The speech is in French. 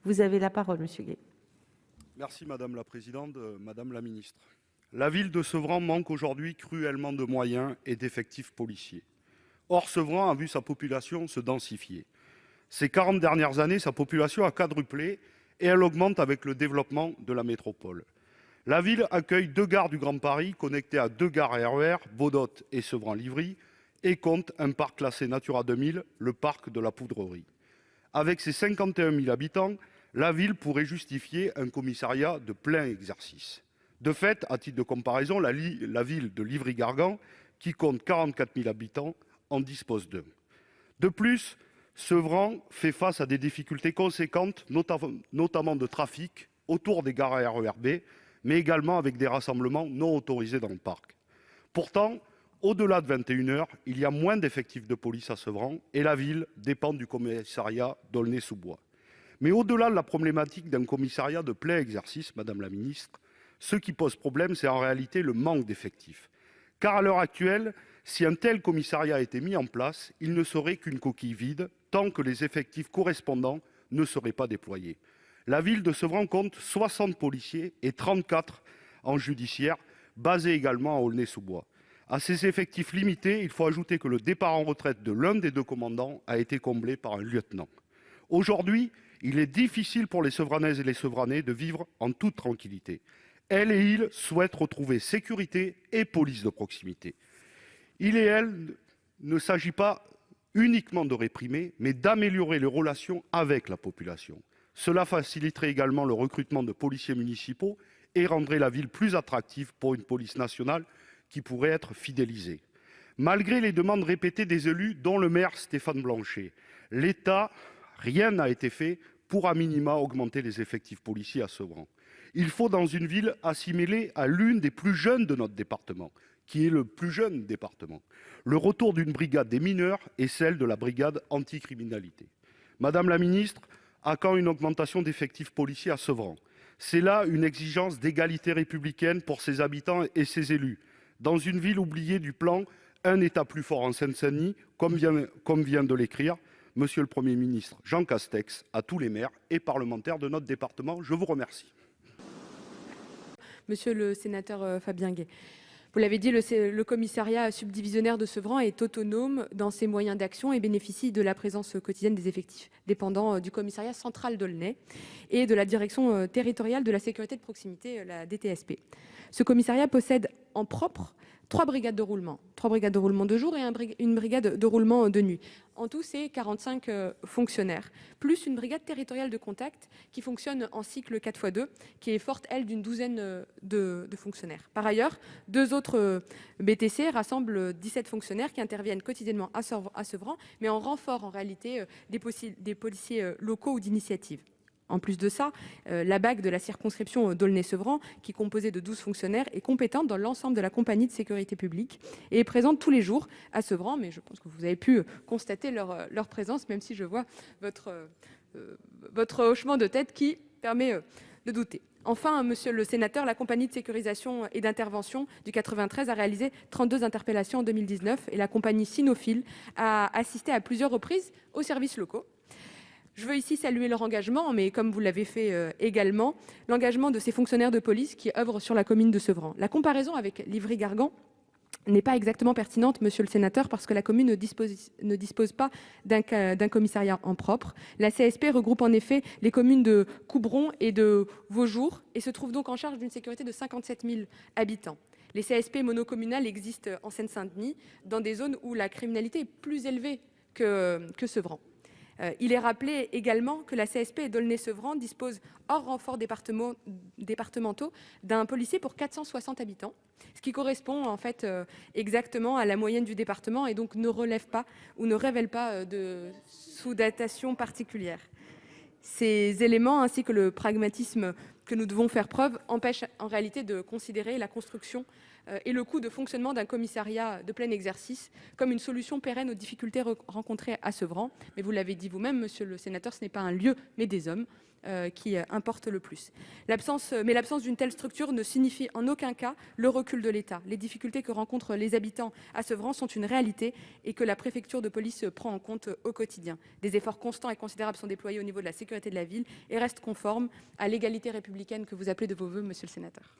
Vous avez la parole, monsieur Gay. Merci madame la présidente, madame la ministre. La ville de Sevran manque aujourd'hui cruellement de moyens et d'effectifs policiers. Or, Sevran a vu sa population se densifier. Ces 40 dernières années, sa population a quadruplé et elle augmente avec le développement de la métropole. La ville accueille 2 gares du Grand Paris connectées à 2 gares RER, Baudot et Sevran-Livry, et compte un parc classé Natura 2000, le parc de la Poudrerie. Avec ses 51 000 habitants, la ville pourrait justifier un commissariat de plein exercice. De fait, à titre de comparaison, la ville de Livry-Gargan, qui compte 44 000 habitants, en dispose d'un. De plus, Sevran fait face à des difficultés conséquentes, notamment de trafic autour des gares RER B, mais également avec des rassemblements non autorisés dans le parc. Pourtant, au-delà de 21 heures, il y a moins d'effectifs de police à Sevran et la ville dépend du commissariat d'Aulnay-sous-Bois. Mais au-delà de la problématique d'un commissariat de plein exercice, madame la ministre, ce qui pose problème, c'est en réalité le manque d'effectifs. Car à l'heure actuelle, si un tel commissariat était mis en place, il ne serait qu'une coquille vide tant que les effectifs correspondants ne seraient pas déployés. La ville de Sevran compte 60 policiers et 34 en judiciaire, basés également à Aulnay-sous-Bois. À ces effectifs limités, il faut ajouter que le départ en retraite de l'un des 2 commandants a été comblé par un lieutenant. Aujourd'hui, il est difficile pour les Sevranaises et les Sevranais de vivre en toute tranquillité. Elles et ils souhaitent retrouver sécurité et police de proximité. Il ne s'agit pas uniquement de réprimer, mais d'améliorer les relations avec la population. Cela faciliterait également le recrutement de policiers municipaux et rendrait la ville plus attractive pour une police nationale qui pourrait être fidélisée. Malgré les demandes répétées des élus, dont le maire Stéphane Blanchet, rien n'a été fait pour a minima augmenter les effectifs policiers à Sevran. Il faut, dans une ville assimilée à l'une des plus jeunes de notre département, qui est le plus jeune département, le retour d'une brigade des mineurs et celle de la brigade anticriminalité. Madame la ministre, à quand une augmentation d'effectifs policiers à Sevran? C'est là une exigence d'égalité républicaine pour ses habitants et ses élus. Dans une ville oubliée du plan « Un État plus fort en Seine-Saint-Denis », comme vient de l'écrire Monsieur le Premier ministre Jean Castex à tous les maires et parlementaires de notre département. Je vous remercie. Monsieur le sénateur Fabien Gay, vous l'avez dit, le commissariat subdivisionnaire de Sevran est autonome dans ses moyens d'action et bénéficie de la présence quotidienne des effectifs dépendant du commissariat central d'Aulnay et de la direction territoriale de la sécurité de proximité, la DTSP. Ce commissariat possède en propre 3 brigades de roulement de jour et une brigade de roulement de nuit. En tout, c'est 45 fonctionnaires, plus une brigade territoriale de contact qui fonctionne en cycle 4x2, qui est forte, elle, d'une douzaine de fonctionnaires. Par ailleurs, 2 autres BTC rassemblent 17 fonctionnaires qui interviennent quotidiennement à Sevran, mais en renfort, en réalité, des policiers locaux ou d'initiative. En plus de ça, la BAC de la circonscription d'Aulnay-Sevran, qui est composée de 12 fonctionnaires, est compétente dans l'ensemble de la compagnie de sécurité publique et est présente tous les jours à Sevran. Mais je pense que vous avez pu constater leur présence, même si je vois votre hochement de tête qui permet de douter. Enfin, monsieur le sénateur, la compagnie de sécurisation et d'intervention du 93 a réalisé 32 interpellations en 2019 et la compagnie Cynophile a assisté à plusieurs reprises aux services locaux. Je veux ici saluer leur engagement, mais comme vous l'avez fait également, l'engagement de ces fonctionnaires de police qui œuvrent sur la commune de Sevran. La comparaison avec Livry-Gargan n'est pas exactement pertinente, monsieur le sénateur, parce que la commune ne dispose pas d'un commissariat en propre. La CSP regroupe en effet les communes de Coubron et de Vaujour et se trouve donc en charge d'une sécurité de 57 000 habitants. Les CSP monocommunales existent en Seine-Saint-Denis, dans des zones où la criminalité est plus élevée que Sevran. Il est rappelé également que la CSP d'Aulnay-Sevran dispose, hors renforts départementaux, d'un policier pour 460 habitants, ce qui correspond en fait exactement à la moyenne du département et donc ne relève pas ou ne révèle pas de sous-dotation particulière. Ces éléments, ainsi que le pragmatisme que nous devons faire preuve, empêchent en réalité de considérer la construction et le coût de fonctionnement d'un commissariat de plein exercice comme une solution pérenne aux difficultés rencontrées à Sevran. Mais vous l'avez dit vous-même, monsieur le sénateur, ce n'est pas un lieu, mais des hommes qui importe le plus. L'absence d'une telle structure ne signifie en aucun cas le recul de l'État. Les difficultés que rencontrent les habitants à Sevran sont une réalité et que la préfecture de police prend en compte au quotidien. Des efforts constants et considérables sont déployés au niveau de la sécurité de la ville et restent conformes à l'égalité républicaine que vous appelez de vos voeux, monsieur le sénateur.